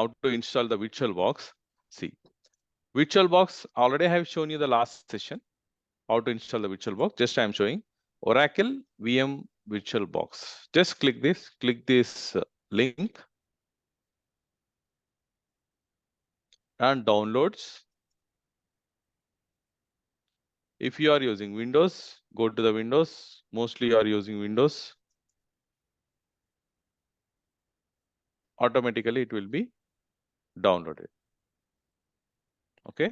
how to install the VirtualBox. See, VirtualBox, already I have shown you the last session, how to install the VirtualBox. Just I am showing Oracle VM VirtualBox. Just click this link and downloads. If you are using Windows, go to the Windows. Mostly you are using Windows. Automatically it will be downloaded. Okay.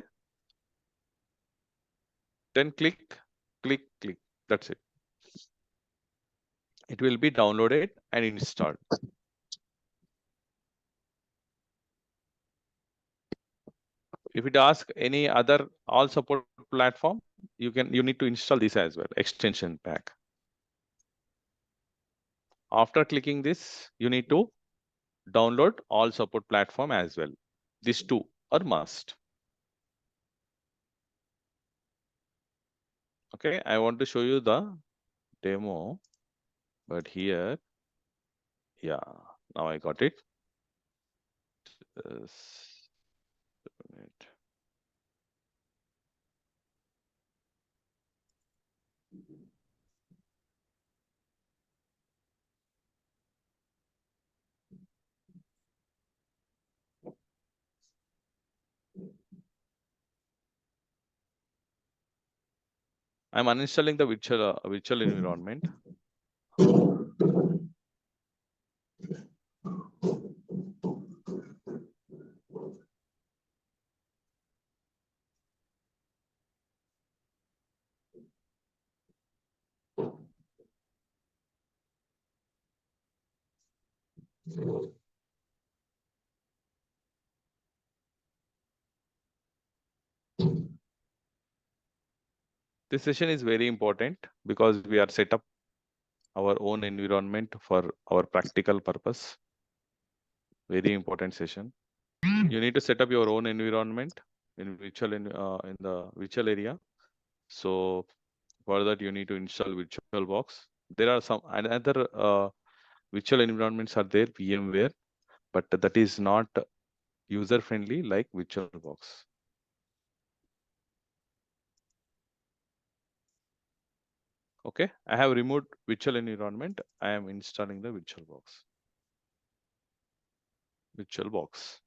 Then click. That's it. It will be downloaded and installed. If it asks any other all support platform, you need to install this as well, extension pack. After clicking this, you need to download all support platform as well. These two are must. Okay, I want to show you the demo, but here, yeah, now I got it. Just a minute. I'm uninstalling the virtual environment. This session is very important because we are set up our own environment for our practical purpose. Very important session. You need to set up your own environment in the virtual area. So for that you need to install VirtualBox. There are some another virtual environments are there, VMware, but that is not user friendly like VirtualBox. Okay, I have removed virtual environment. I am installing the VirtualBox. VirtualBox.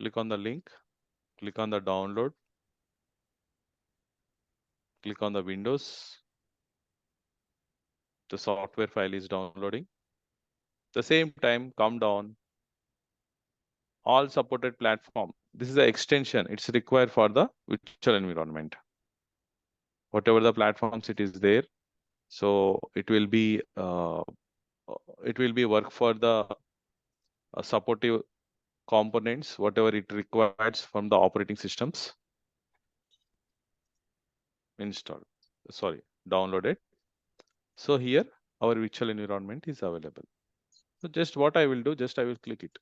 Click on the link, click on the download, click on the Windows. The software file is downloading. The same time, come down. All supported platform. This is the extension. It's required for the virtual environment. Whatever the platforms it is there, so it will be work for the supportive components, whatever it requires from the operating systems. Installed. Sorry, downloaded. So here our virtual environment is available. So just what I will do, just I will click it.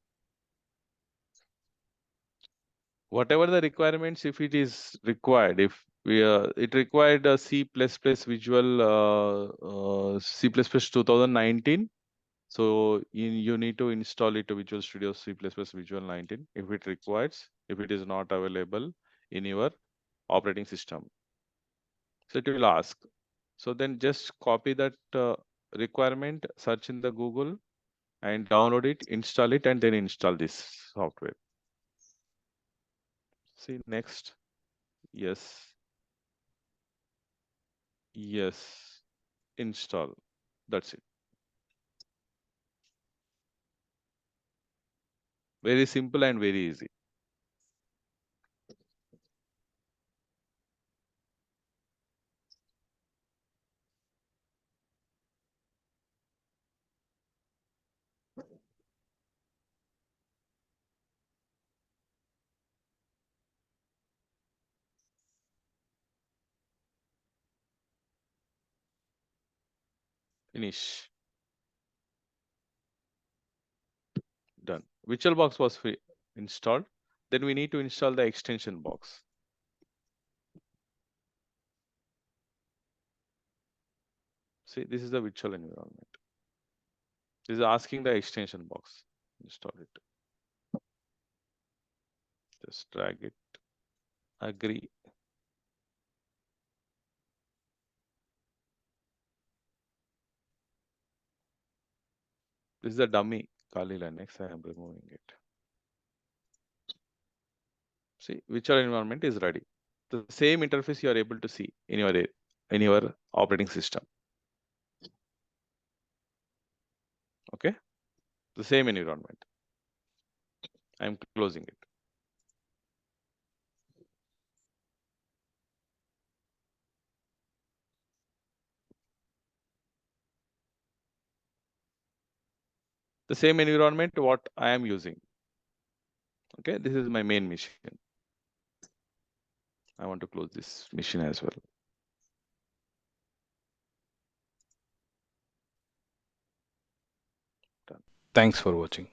Whatever the requirements, if it is required, if we it required a C++ Visual C++ 2019. So you need to install it to Visual Studio C++ Visual 19 if it requires, if it is not available in your operating system. So it will ask. So then just copy that requirement, search in the Google and download it, install it, and then install this software. See next. Yes. Yes. Install. That's it. Very simple and very easy. Finish. Done. VirtualBox was installed. Then we need to install the extension box. See, this is the virtual environment. This is asking the extension box. Install it. Just drag it. Agree. This is a dummy Kali Linux. I am removing it. See, virtual environment is ready. The same interface you are able to see in your operating system. Okay, the same environment. I am closing it. The same environment what I am using. Okay, this is my main machine. I want to close this machine as well. Thanks for watching.